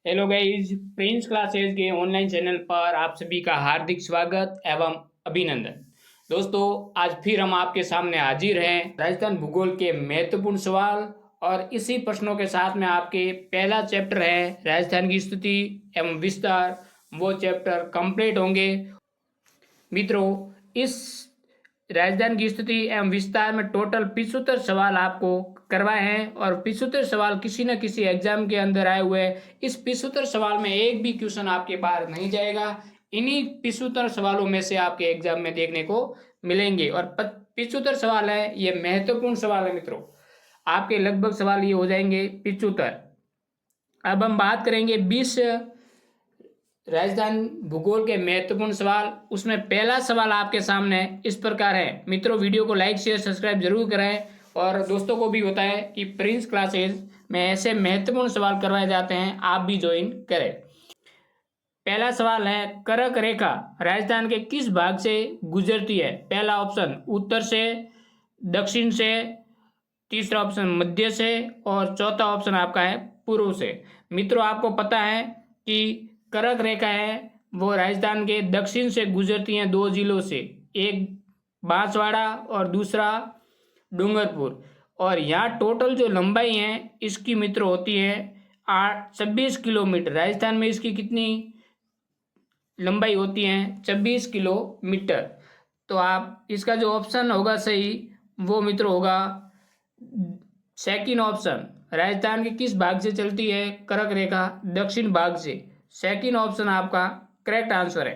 Hello guys, Prince classes के online channel पर आप सभी का हार्दिक स्वागत एवं अभिनंदन। दोस्तों, आज फिर हम आपके सामने हाजिर हैं राजस्थान भूगोल के महत्वपूर्ण सवाल और इसी प्रश्नों के साथ में आपके पहला चैप्टर है राजस्थान की स्थिति एवं विस्तार। वो चैप्टर कंप्लीट होंगे। मित्रों, इस राजधानी की स्थिति एवं विस्तार में टोटल 75 सवाल आपको करवाए हैं और 75 सवाल किसी न किसी एग्जाम के अंदर आए हुए हैं। इस 75 सवाल में एक भी क्वेश्चन आपके बाहर नहीं जाएगा। इन्हीं 75 सवालों में से आपके एग्जाम में देखने को मिलेंगे और 75 सवाल है, ये महत्वपूर्ण सवाल है मित्रों। आपके लगभग सवाल ये हो जाएंगे 75। अब हम बात करेंगे 20 राजस्थान भूगोल के महत्वपूर्ण सवाल। उसमें पहला सवाल आपके सामने इस प्रकार है। मित्रों, वीडियो को लाइक शेयर सब्सक्राइब जरूर करें और दोस्तों को भी बताएं कि प्रिंस क्लासेस में ऐसे महत्वपूर्ण सवाल करवाए जाते हैं, आप भी ज्वाइन करें। पहला सवाल है, कर्क रेखा राजस्थान के किस भाग से गुजरती है? पहला ऑप्शन उत्तर से, दक्षिण से, तीसरा ऑप्शन मध्य से और चौथा ऑप्शन आपका है पूर्व से। मित्रों, आपको पता है कि कर्क रेखा है वो राजस्थान के दक्षिण से गुजरती हैं दो जिलों से, एक बांसवाड़ा और दूसरा डूंगरपुर। और यहाँ टोटल जो लंबाई है इसकी मित्रों होती है 26 किलोमीटर। राजस्थान में इसकी कितनी लंबाई होती है? 26 किलोमीटर। तो आप इसका जो ऑप्शन होगा सही वो मित्रों होगा सेकंड ऑप्शन। राजस्थान के किस भाग से चलती है कर्क रेखा? दक्षिण भाग से। सेकंड ऑप्शन आपका करेक्ट आंसर है।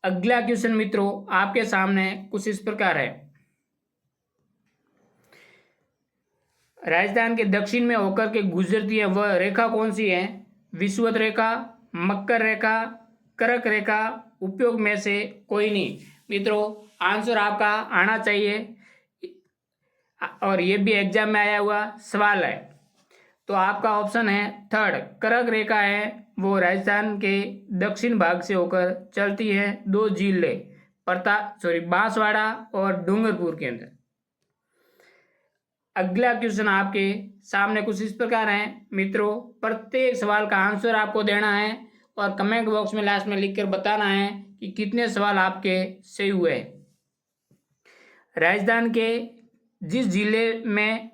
अगला क्वेश्चन मित्रों आपके सामने कुछ इस प्रकार है। राजस्थान के दक्षिण में होकर के गुजरती है वह रेखा कौन सी है? विषुवत रेखा, मकर रेखा, कर्क रेखा, उपयोग में से कोई नहीं। मित्रों, आंसर आपका आना चाहिए और ये भी एग्जाम में आया हुआ सवाल है। तो आपका ऑप्शन है थर्ड, कर्क रेखा है वो राजस्थान के दक्षिण भाग से होकर चलती है दो जिले बांसवाड़ा और डूंगरपुर के अंदर। अगला क्वेश्चन आपके सामने कुछ इस प्रकार है। मित्रों, प्रत्येक सवाल का आंसर आपको देना है और कमेंट बॉक्स में लास्ट में लिखकर बताना है कि कितने सवाल आपके सही हुए। राजस्थान के जिस जिले में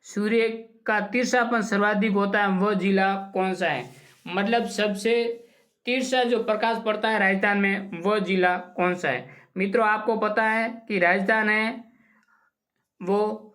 सूर्य का तिरछापन सर्वाधिक होता है वह जिला कौन सा है? मतलब सबसे तिरछा जो प्रकाश पड़ता है राजस्थान में वह जिला कौन सा है? मित्रों, आपको पता है कि राजस्थान है वो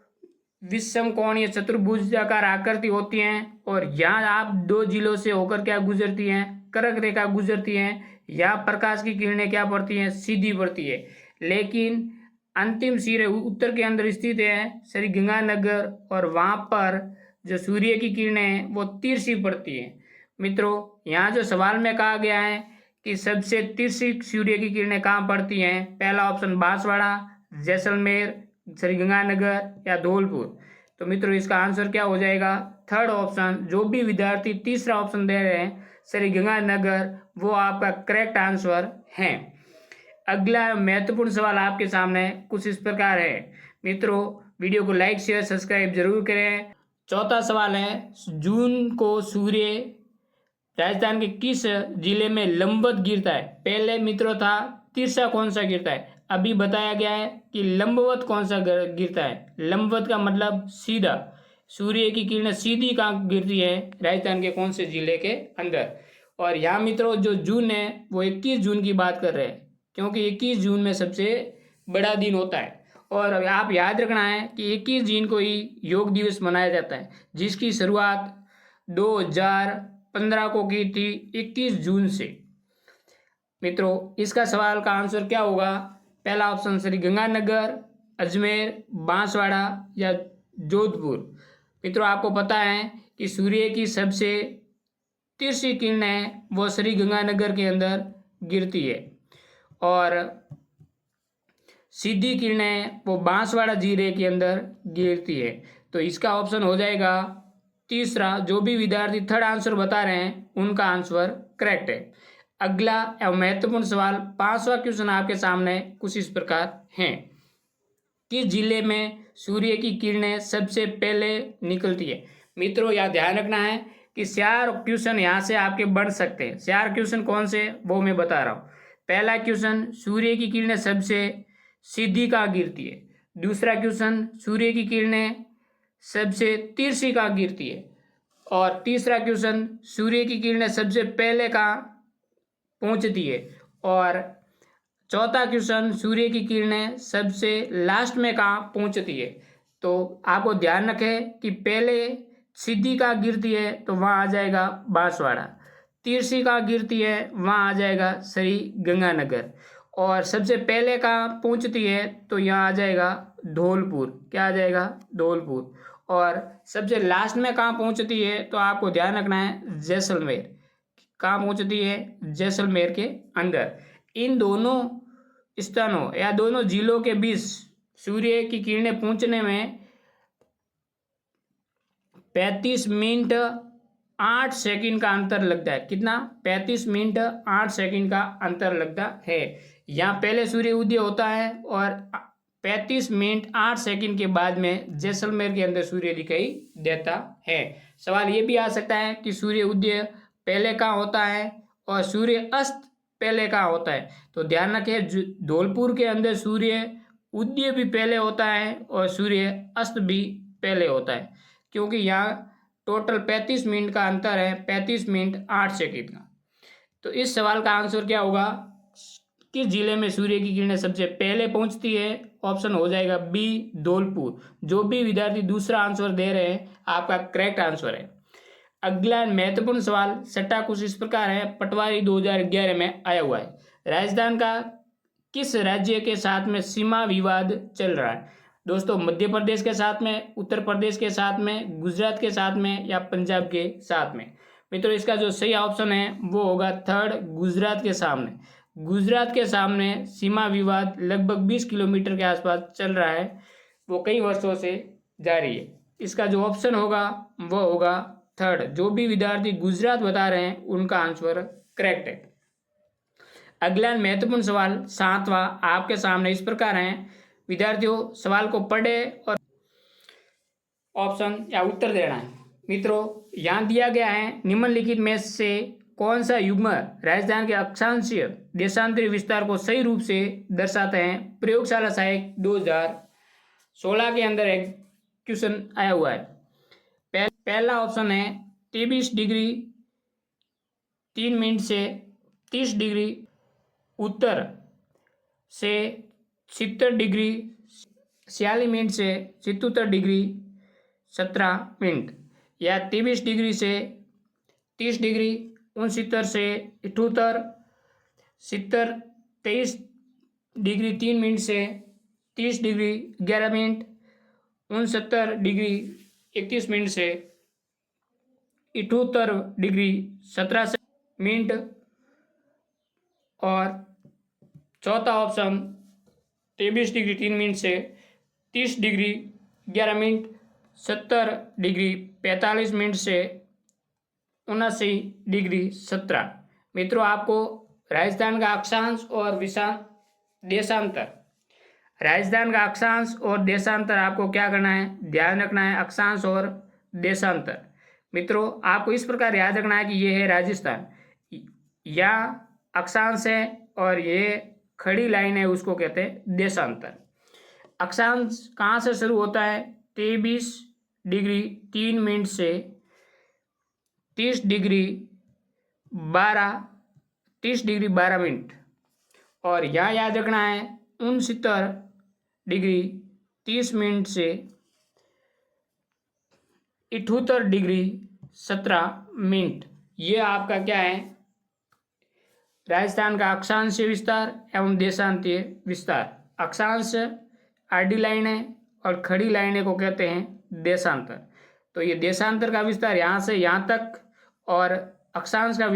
विषम कोणीय चतुर्भुजाकार आकृति होती हैं और यहाँ आप दो जिलों से होकर क्या गुजरती हैं? कर्क रेखा गुजरती हैं। यहाँ प्रकाश की किरणें क्या पड़ती हैं? सीधी पड़ती है। लेकिन अंतिम सिरे उत्तर के अंदर स्थित है श्री गंगानगर और वहाँ पर जो सूर्य की किरणें हैं वो तिरछी पड़ती है। मित्रों, यहाँ जो सवाल में कहा गया है कि सबसे तिरछी सूर्य की किरणें कहाँ पड़ती हैं? पहला ऑप्शन बांसवाड़ा, जैसलमेर, श्री गंगानगर या धौलपुर। तो मित्रों, इसका आंसर क्या हो जाएगा? Third option. जो भी विद्यार्थी तीसरा ऑप्शन दे रहे हैं श्री गंगानगर, वो आपका करेक्ट आंसर है। अगला महत्वपूर्ण सवाल आपके सामने कुछ इस प्रकार है। मित्रों, वीडियो को लाइक शेयर सब्सक्राइब जरूर करें। चौथा सवाल है, जून को सूर्य राजस्थान के किस जिले में लंबवत गिरता है? पहले मित्रों था तिरछा कौन सा गिरता है, अभी बताया गया है कि लंबवत कौन सा गिरता है। लंबवत का मतलब सीधा, सूर्य की किरणें सीधी कहाँ गिरती है? राजस्थान के कौन से जिले के अंदर। और यहाँ मित्रों जो जून है वो 21 जून की बात कर रहे हैं, क्योंकि 21 जून में सबसे बड़ा दिन होता है। और आप याद रखना है कि 21 जून को ही योग दिवस मनाया जाता है, जिसकी शुरुआत 2015 को की थी 21 जून से। मित्रों, इसका सवाल का आंसर क्या होगा? पहला ऑप्शन श्री गंगानगर, अजमेर, बांसवाड़ा या जोधपुर। मित्रों, आपको पता है कि सूर्य की सबसे तिरछी किरणें वो श्री गंगानगर के अंदर गिरती है और सीधी किरणें वो बांसवाड़ा जिले के अंदर गिरती है। तो इसका ऑप्शन हो जाएगा तीसरा। जो भी विद्यार्थी थर्ड आंसर बता रहे हैं उनका आंसर करेक्ट है। अगला एवं महत्वपूर्ण सवाल, पांचवा क्वेश्चन आपके सामने कुछ इस प्रकार है। किस जिले में सूर्य की किरणें सबसे पहले निकलती है? मित्रों, यह ध्यान रखना है कि 4 क्वेश्चन यहाँ से आपके बन सकते हैं। 4 क्वेश्चन कौन से, वो मैं बता रहा हूँ। पहला क्वेश्चन, सूर्य की किरणें सबसे सीधी कहाँ गिरती है। दूसरा क्वेश्चन, सूर्य की किरणें सबसे तिरछी कहाँ गिरती है। और तीसरा क्वेश्चन, सूर्य की किरणें सबसे पहले कहाँ पहुँचती है। और चौथा क्वेश्चन, सूर्य की किरणें सबसे लास्ट में कहाँ पहुँचती है। तो आपको ध्यान रखें कि पहले सीधी कहाँ गिरती है तो वहाँ आ जाएगा बांसवाड़ा, तिरछी कहाँ गिरती है वहाँ आ जाएगा श्री गंगानगर, और सबसे पहले कहाँ पहुँचती है तो यहाँ आ जाएगा धौलपुर। क्या आ जाएगा, धौलपुर। और सबसे लास्ट में कहाँ पहुँचती है तो आपको ध्यान रखना है जैसलमेर। कहाँ पहुँचती है, जैसलमेर के अंदर। इन दोनों स्थानों या दोनों जिलों के बीच सूर्य की किरणें पहुँचने में 35 मिनट 8 सेकंड का अंतर लगता है। कितना, 35 मिनट 8 सेकंड का अंतर लगता है। यहाँ पहले सूर्य उदय होता है और 35 मिनट 8 सेकंड के बाद में जैसलमेर के अंदर सूर्य दिखाई देता है। सवाल ये भी आ सकता है कि सूर्य उदय पहले कहाँ होता है और सूर्य अस्त पहले कहाँ होता है। तो ध्यान रखें, धौलपुर के अंदर सूर्य उदय भी पहले होता है और सूर्य अस्त भी पहले होता है, क्योंकि यहाँ टोटल 35 मिनट का अंतर है, 35 मिनट 8 सेकंड का। तो इस सवाल का आंसर क्या होगा, किस जिले में सूर्य की किरणें सबसे पहले पहुंचती है। ऑप्शन हो जाएगा बी, धौलपुर। जो भी विद्यार्थी दूसरा आंसर दे रहे हैं, आपका करेक्ट आंसर है। अगला महत्वपूर्ण सवाल छठा कुछ इस प्रकार है, पटवारी 2011 में आया हुआ है। राजस्थान का किस राज्य के साथ में सीमा विवाद चल रहा है। दोस्तों, मध्य प्रदेश के साथ में, उत्तर प्रदेश के साथ में, गुजरात के साथ में या पंजाब के साथ में। मित्रों, इसका जो सही ऑप्शन है वो होगा थर्ड, गुजरात के सामने। गुजरात के सामने सीमा विवाद लगभग 20 किलोमीटर के आसपास चल रहा है, वो कई वर्षों से जारी है। इसका जो ऑप्शन होगा वो होगा थर्ड। जो भी विद्यार्थी गुजरात बता रहे हैं उनका आंसर करेक्ट है। अगला महत्वपूर्ण सवाल सातवां आपके सामने इस प्रकार है। विद्यार्थियों, सवाल को पढ़े और ऑप्शन या उत्तर देना है। मित्रों, यहाँ दिया गया है, निम्नलिखित में से कौन सा युग्म राजस्थान के अक्षांशीय देशांतरी विस्तार को सही रूप से दर्शाते हैं। प्रयोगशाला सहायक 2016 के अंदर एक क्वेश्चन आया हुआ है। पहला ऑप्शन है 23 डिग्री 3 मिनट से 30 डिग्री उत्तर से 70 डिग्री 46 मिनट से 77 डिग्री 17 मिनट, या 23 डिग्री से 30 डिग्री 69 से 78, 70 23 डिग्री 3 मिनट से 30 डिग्री 11 मिनट, 69 डिग्री 31 मिनट से 78 डिग्री 17 मिनट, और चौथा ऑप्शन 23 डिग्री 3 मिनट से 30 डिग्री 11 मिनट, 70 डिग्री 45 मिनट से 79 डिग्री 17। मित्रों, आपको राजस्थान का अक्षांश और देशांतर, राजस्थान का अक्षांश और देशांतर आपको क्या करना है, ध्यान रखना है। अक्षांश और देशांतर मित्रों आपको इस प्रकार याद रखना है कि ये है राजस्थान, या अक्षांश है, और ये खड़ी लाइन है उसको कहते हैं देशांतर। अक्षांश कहाँ से शुरू होता है, 23 डिग्री 3 मिनट से 30 डिग्री 12 मिनट, और यहाँ याद रखना है 69 डिग्री 30 मिनट से 78 डिग्री 17 मिनट। ये आपका क्या है, राजस्थान का अक्षांशीय विस्तार एवं देशांतीय विस्तार। अक्षांश आडी लाइन है और खड़ी लाइनें को कहते हैं देशांतर। तो ये देशांतर का विस्तार यहाँ से यहाँ तक, और अक्षांश का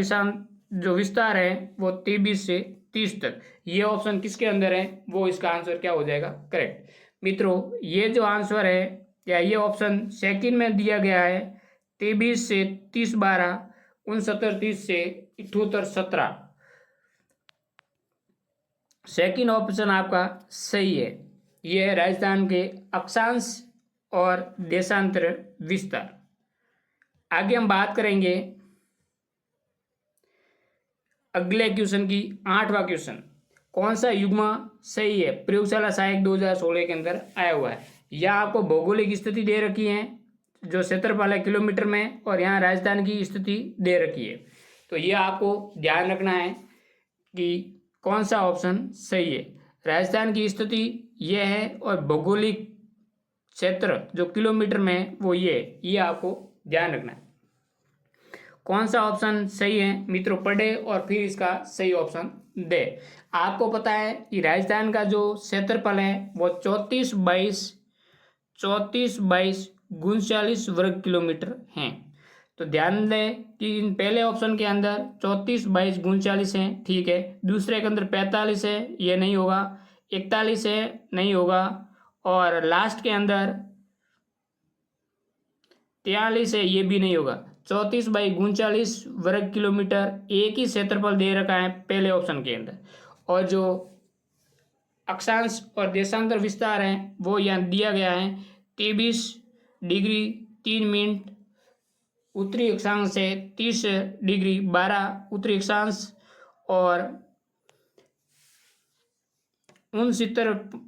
जो विस्तार है वो 23 से 30 तक। ये ऑप्शन किसके अंदर है, वो इसका आंसर क्या हो जाएगा, करेक्ट। मित्रों, ये जो आंसर है या ये ऑप्शन सेकंड में दिया गया है, 23 से 30 12, 69 30 से 78 17। सेकंड ऑप्शन आपका सही है। ये है राजस्थान के अक्षांश और देशांतर विस्तार। आगे हम बात करेंगे अगले क्वेश्चन की। 8वां क्वेश्चन, कौन सा युग्म सही है? प्रयोगशाला सहायक 2016 के अंदर आया हुआ है। यह आपको भौगोलिक स्थिति दे रखी है, जो क्षेत्रफल है किलोमीटर में, और यहाँ राजस्थान की स्थिति दे रखी है। तो यह आपको ध्यान रखना है कि कौन सा ऑप्शन सही है। राजस्थान की स्थिति यह है और भौगोलिक क्षेत्र जो किलोमीटर में है वो ये आपको ध्यान रखना है। कौन सा ऑप्शन सही है मित्रों, पढ़े और फिर इसका सही ऑप्शन दे। आपको पता है कि राजस्थान का जो क्षेत्रफल है वो 34/39 वर्ग किलोमीटर है। तो ध्यान दें कि इन पहले ऑप्शन के अंदर 34/39 है, ठीक है। दूसरे के अंदर 45 है, ये नहीं होगा। 41 है, नहीं होगा। और लास्ट के अंदर 43 है, ये भी नहीं होगा। 34/39 वर्ग किलोमीटर एक ही क्षेत्रफल दे रखा है पहले ऑप्शन के अंदर। और जो अक्षांश और देशांतर विस्तार है वो यहाँ दिया गया है 23 डिग्री 3 मिनट उत्तरी अक्षांश से 30 डिग्री 12 उत्तरी अक्षांश और 69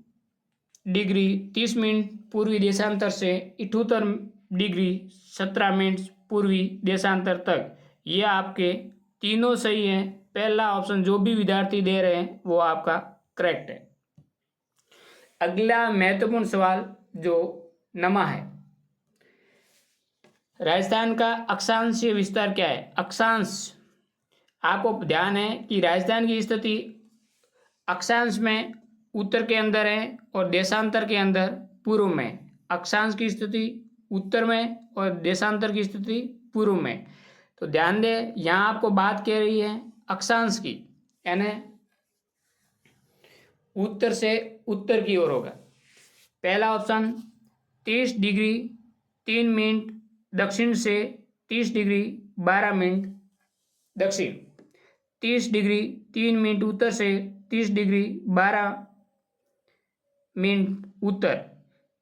डिग्री 30 मिनट पूर्वी देशांतर से 78 डिग्री 17 मिनट पूर्वी देशांतर तक। ये आपके तीनों सही हैं। पहला ऑप्शन जो भी विद्यार्थी दे रहे हैं वो आपका करेक्ट है। अगला महत्वपूर्ण सवाल जो नमा है, राजस्थान का अक्षांशीय विस्तार क्या है? अक्षांश, आपको ध्यान है कि राजस्थान की स्थिति अक्षांश में उत्तर के अंदर है और देशांतर के अंदर पूर्व में। अक्षांश की स्थिति उत्तर में और देशांतर की स्थिति पूर्व में। तो ध्यान दें, यहाँ आपको बात कह रही है अक्षांश की, यानी उत्तर से उत्तर की ओर होगा। पहला ऑप्शन 30 डिग्री 3 मिनट दक्षिण से 30 डिग्री 12 मिनट दक्षिण, 30 डिग्री 3 मिनट उत्तर से 30 डिग्री 12 मिनट उत्तर,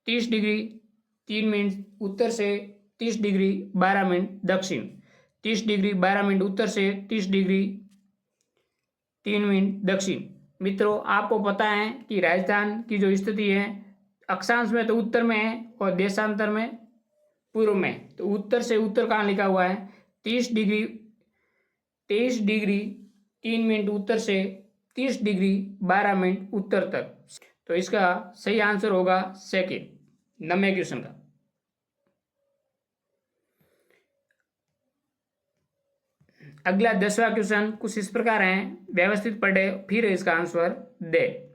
30 डिग्री 3 मिनट उत्तर से 30 डिग्री 12 मिनट दक्षिण, 30 डिग्री 12 मिनट उत्तर से 30 डिग्री 3 मिनट दक्षिण। मित्रों, आपको पता है कि राजस्थान की जो स्थिति है अक्षांश में तो उत्तर में है और देशांतर में पूर्व में। तो उत्तर से उत्तर कहाँ लिखा हुआ है? 23 डिग्री 3 मिनट उत्तर से 30 डिग्री 12 मिनट उत्तर तक। तो इसका सही आंसर होगा सेकंड, 9वें क्वेश्चन का। अगला 10वां क्वेश्चन कुछ इस प्रकार है, व्यवस्थित पढ़े फिर इसका आंसर दे।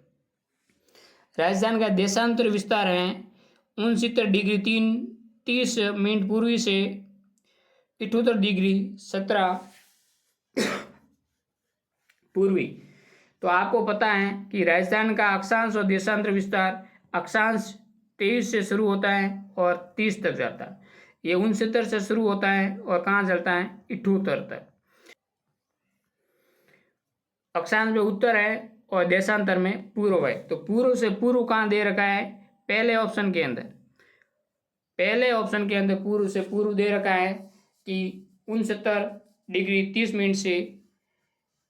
राजस्थान का देशांतर विस्तार है 69 डिग्री 30 मिनट पूर्वी से 78 डिग्री 17 पूर्वी। तो आपको पता है कि राजस्थान का अक्षांश और देशांतर विस्तार, अक्षांश 23 से शुरू होता है और 30 तक जाता है। ये 69 से शुरू होता है और कहाँ चलता है? 78 तक। अक्षांश में उत्तर है और देशांतर में पूर्व है। तो पूर्व से पूर्व कहाँ दे रखा है? पहले ऑप्शन के अंदर। पहले ऑप्शन के अंदर पूर्व से पूर्व दे रखा है कि 69 डिग्री 30 मिनट से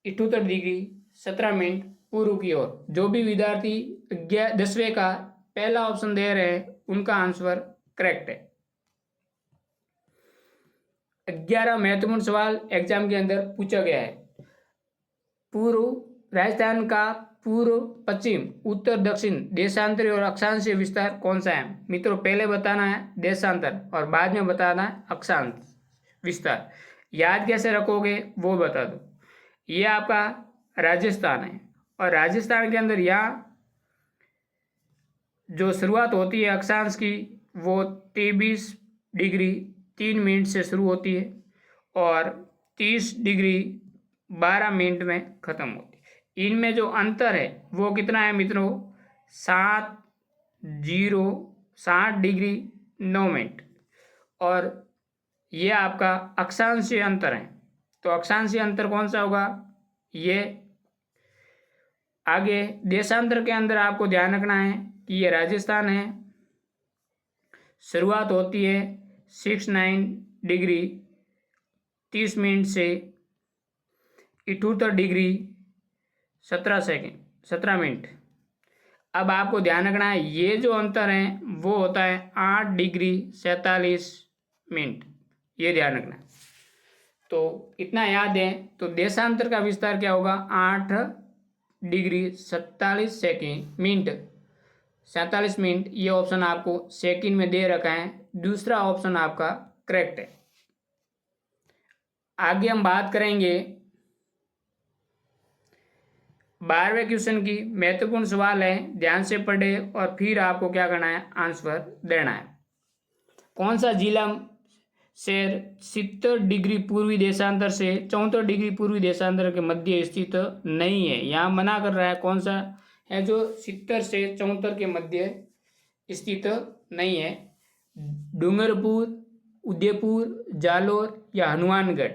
78 डिग्री 17 मिनट पूर्व की ओर। जो भी विद्यार्थी 10वें का पहला ऑप्शन दे रहे हैं उनका आंसर करेक्ट है। 11 महत्वपूर्ण सवाल एग्जाम के अंदर पूछा गया है। पूर्व राजस्थान का पूर्व पश्चिम उत्तर दक्षिण देशांतरी और अक्षांशीय विस्तार कौन सा है? मित्रों, पहले बताना है देशांतर और बाद में बताना है अक्षांश विस्तार। याद कैसे रखोगे वो बता दो। ये आपका राजस्थान है और राजस्थान के अंदर यहाँ जो शुरुआत होती है अक्षांश की वो 23 डिग्री 3 मिनट से शुरू होती है और 30 डिग्री 12 मिनट में ख़त्म होती है। इनमें जो अंतर है वो कितना है मित्रों? 60 डिग्री 9 मिनट। और ये आपका अक्षांशीय अंतर है। तो अक्षांशीय अंतर कौन सा होगा? ये आगे देशांतर के अंदर आपको ध्यान रखना है कि ये राजस्थान है, शुरुआत होती है 69 डिग्री 30 मिनट से 78 डिग्री 17 मिनट। अब आपको ध्यान रखना है ये जो अंतर है वो होता है 8 डिग्री 47 मिनट, ये ध्यान रखना है। तो इतना याद है। तो देशांतर का विस्तार क्या होगा, 8 डिग्री 47 मिनट, ये ऑप्शन आपको सेकंड में दे रखा है, दूसरा ऑप्शन आपका करेक्ट है। आगे हम बात करेंगे 12वें क्वेश्चन की। महत्वपूर्ण सवाल है, ध्यान से पढ़े और फिर आपको क्या करना है, आंसर देना है। कौन सा जिला शहर 70 डिग्री पूर्वी देशांतर से 74 डिग्री पूर्वी देशांतर के मध्य स्थित नहीं है। यहाँ मना कर रहा है कौन सा है जो 70 से 74 के मध्य स्थित नहीं है। डूंगरपुर, उदयपुर, जालोर या हनुमानगढ़।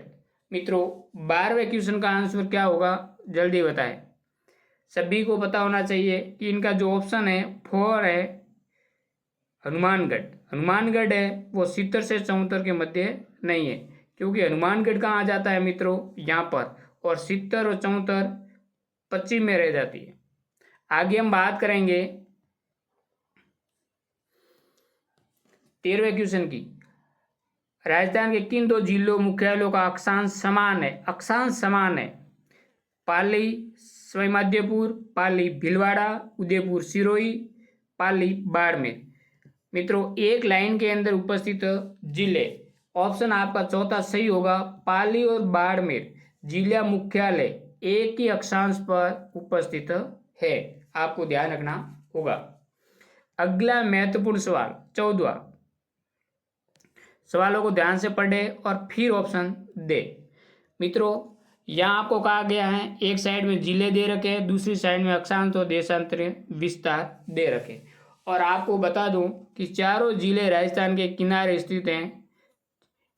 मित्रों 12वें क्वेश्चन का आंसर क्या होगा, जल्दी बताएं। सभी को पता होना चाहिए कि इनका जो ऑप्शन है 4 है, हनुमानगढ़। हनुमानगढ़ है वो 70 से 74 के मध्य नहीं है, क्योंकि हनुमानगढ़ कहाँ आ जाता है मित्रों, यहाँ पर, और 70 और 74 पश्चिम में रह जाती है। आगे हम बात करेंगे 13वें क्वेश्चन की। राजस्थान के किन 2 जिलों मुख्यालयों का अक्षांश समान है, अक्षांश समान है। पाली सवाईमाधोपुर, पाली भीलवाड़ा, उदयपुर सिरोही, पाली बाड़मेर। मित्रों एक लाइन के अंदर उपस्थित जिले, ऑप्शन आपका चौथा सही होगा। पाली और बाड़मेर जिला मुख्यालय एक ही अक्षांश पर उपस्थित है, आपको ध्यान रखना होगा। अगला महत्वपूर्ण सवाल 14वां। सवालों को ध्यान से पढ़े और फिर ऑप्शन दे। मित्रों यहाँ आपको कहा गया है एक साइड में जिले दे रखे हैं, दूसरी साइड में अक्षांश और देशांतरीय विस्तार दे रखे। और आपको बता दूं कि चारों जिले राजस्थान के किनारे स्थित हैं।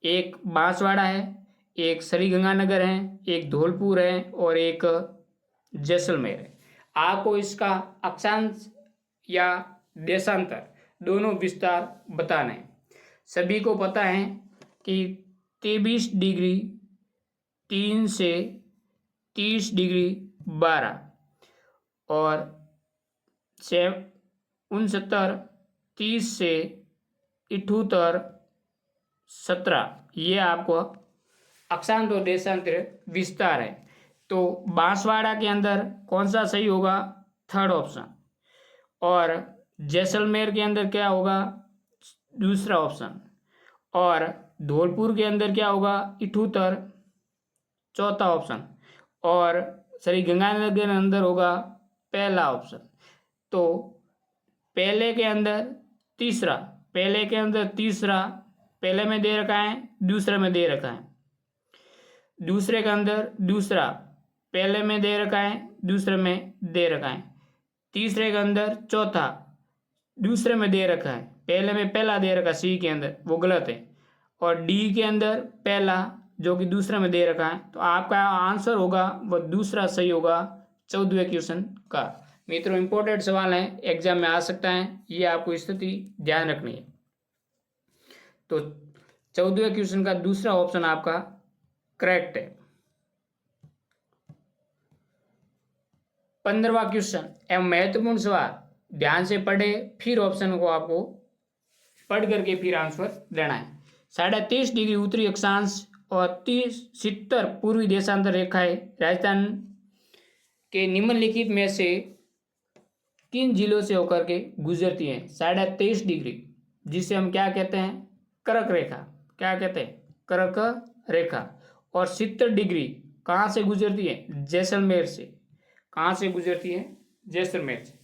एक बांसवाड़ा है, एक श्रीगंगानगर है, एक धौलपुर है और एक जैसलमेर है। आपको इसका अक्षांश या देशांतर दोनों विस्तार बताना है। सभी को पता है कि 23 डिग्री 3 से 30 डिग्री 12 और 69 30 से 78 17, ये आपको अक्षांश और देशांतर विस्तार है। तो बांसवाड़ा के अंदर कौन सा सही होगा, थर्ड ऑप्शन। और जैसलमेर के अंदर क्या होगा, दूसरा ऑप्शन। और धौलपुर के अंदर क्या होगा, 78, चौथा ऑप्शन। और श्रीगंगानगर के अंदर होगा पहला ऑप्शन। तो पहले के अंदर तीसरा, पहले के अंदर तीसरा, पहले में दे रखा है, दूसरे में दे रखा है। दूसरे के अंदर दूसरा, पहले में दे रखा है, दूसरे में दे रखा है। तीसरे के अंदर चौथा, दूसरे में दे रखा है, पहले में पहला दे रखा सी के अंदर, वो गलत है। और डी के अंदर पहला जो कि दूसरे में दे रखा है। तो आपका आंसर होगा वो दूसरा सही होगा 14वें क्वेश्चन का। मित्रों इंपॉर्टेंट सवाल है, एग्जाम में आ सकता है, ये आपको स्थिति ध्यान रखनी है। तो 14वें क्वेश्चन का दूसरा ऑप्शन आपका करेक्ट है। 15वां क्वेश्चन एवं महत्वपूर्ण सवाल, ध्यान से पढ़े फिर ऑप्शन को आपको पढ़ करके फिर आंसर देना है। 30.5 डिग्री उत्तरी अक्षांश और 70 पूर्वी देशांतर रेखाएं राजस्थान के निम्नलिखित में से किन जिलों से होकर के गुजरती हैं। 23.5 डिग्री जिसे हम क्या कहते हैं, कर्क रेखा, क्या कहते हैं, कर्क रेखा। और 70 डिग्री कहाँ से गुजरती है, जैसलमेर से। कहाँ से गुजरती है, जैसलमेर से।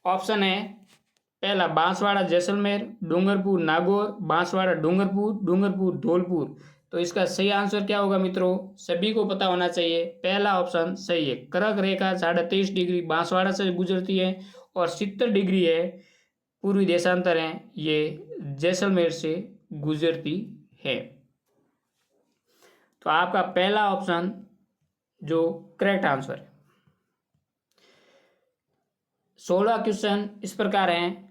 ऑप्शन है पहला बांसवाड़ा जैसलमेर, डूंगरपुर नागौर, बांसवाड़ा डूंगरपुर, डूंगरपुर धौलपुर। तो इसका सही आंसर क्या होगा मित्रों, सभी को पता होना चाहिए, पहला ऑप्शन सही है। कर्क रेखा 23.5 डिग्री बांसवाड़ा से गुजरती है और 70 डिग्री है पूर्वी देशांतर है, ये जैसलमेर से गुजरती है। तो आपका पहला ऑप्शन जो करेक्ट आंसर है। 16 क्वेश्चन इस प्रकार हैं,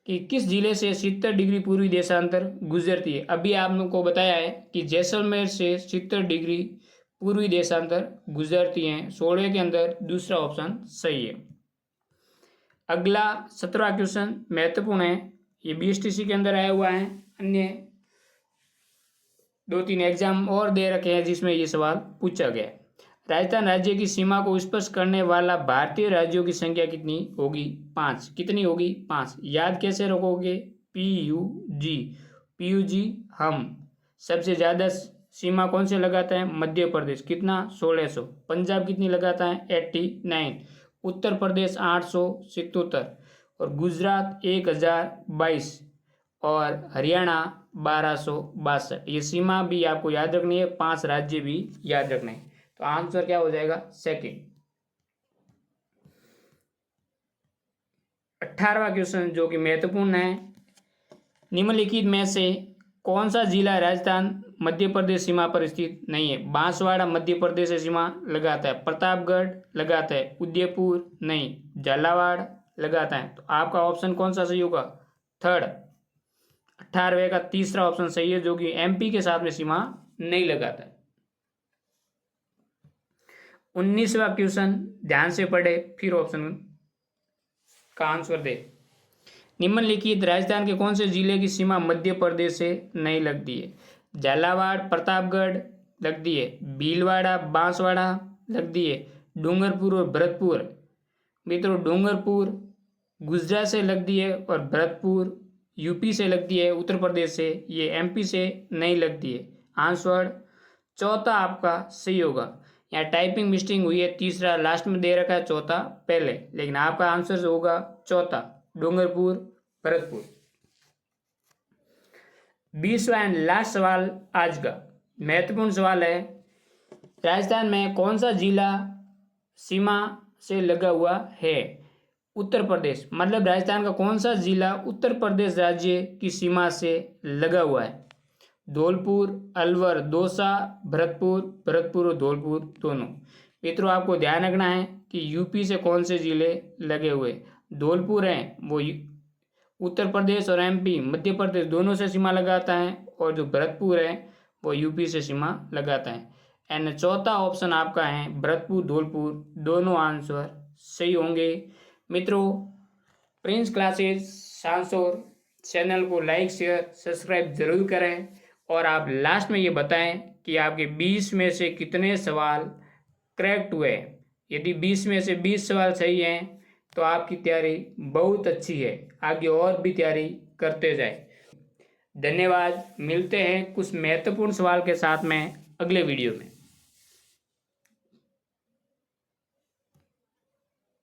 कि किस जिले से 70 डिग्री पूर्वी देशांतर गुजरती है। अभी आप लोगों को बताया है कि जैसलमेर से 70 डिग्री पूर्वी देशांतर गुजरती हैं। 16 के अंदर दूसरा ऑप्शन सही है। अगला 17वां क्वेश्चन महत्वपूर्ण है, ये बीएसटीसी के अंदर आया हुआ है, अन्य 2-3 एग्जाम और दे रखे हैं जिसमें ये सवाल पूछा गया है। राजस्थान राज्य की सीमा को स्पर्श करने वाला भारतीय राज्यों की संख्या कितनी होगी? 5। कितनी होगी? 5। याद कैसे रखोगे? PUG। PUG हम। सबसे ज़्यादा सीमा कौन से लगाता है? मध्य प्रदेश। कितना? 1600। पंजाब कितनी लगाता है? 89। उत्तर प्रदेश 877 और गुजरात 1022 और हरियाणा 1262। ये सीमा भी आपको याद रखनी है, 5 राज्य भी याद रखने हैं। तो आंसर क्या हो जाएगा? सेकंड। 18वां क्वेश्चन जो कि महत्वपूर्ण है, निम्नलिखित में से कौन सा जिला राजस्थान मध्य प्रदेश सीमा पर स्थित नहीं है? बांसवाड़ा मध्य प्रदेश से सीमा लगाता है, प्रतापगढ़ लगाता है, उदयपुर नहीं, झालावाड़ लगाता है। तो आपका ऑप्शन कौन सा सही होगा? थर्ड। 18वें का तीसरा ऑप्शन सही है, जो कि MP के साथ में सीमा नहीं लगाता है। 19वां क्वेश्चन ध्यान से पढ़े, फिर ऑप्शन का आंसर दे। निम्नलिखित राजस्थान के कौन से जिले की सीमा मध्य प्रदेश से नहीं लगती है? झालावाड़ प्रतापगढ़ लगती है, भीलवाड़ा बांसवाड़ा लगती है, डूंगरपुर और भरतपुर। मित्रों डूंगरपुर गुजरात से लगती है और भरतपुर यूपी से लगती है, उत्तर प्रदेश से, ये MP से नहीं लगती है। आंसर चौथा आपका सही होगा। यहाँ टाइपिंग मिस्टेक हुई है, तीसरा लास्ट में दे रखा है, चौथा पहले, लेकिन आपका आंसर होगा चौथा, डूंगरपुर भरतपुर। 20वां एंड लास्ट सवाल आज का महत्वपूर्ण सवाल है, राजस्थान में कौन सा जिला सीमा से लगा हुआ है? उत्तर प्रदेश। मतलब राजस्थान का कौन सा जिला उत्तर प्रदेश राज्य की सीमा से लगा हुआ है? धौलपुर, अलवर, दौसा, भरतपुर, भरतपुर और धौलपुर दोनों। मित्रों आपको ध्यान रखना है कि यूपी से कौन से जिले लगे हुए? धौलपुर हैं वो उत्तर प्रदेश और MP मध्य प्रदेश दोनों से सीमा लगाता है, और जो भरतपुर है वो यूपी से सीमा लगाता है। एंड चौथा ऑप्शन आपका है भरतपुर धौलपुर, दोनों आंसर सही होंगे। मित्रों प्रिंस क्लासेस सांसोर चैनल को लाइक शेयर सब्सक्राइब जरूर करें, और आप लास्ट में ये बताएं कि आपके 20 में से कितने सवाल करेक्ट हुए। यदि 20 में से 20 सवाल सही हैं तो आपकी तैयारी बहुत अच्छी है, आगे और भी तैयारी करते जाए। धन्यवाद। मिलते हैं कुछ महत्वपूर्ण सवाल के साथ में अगले वीडियो में।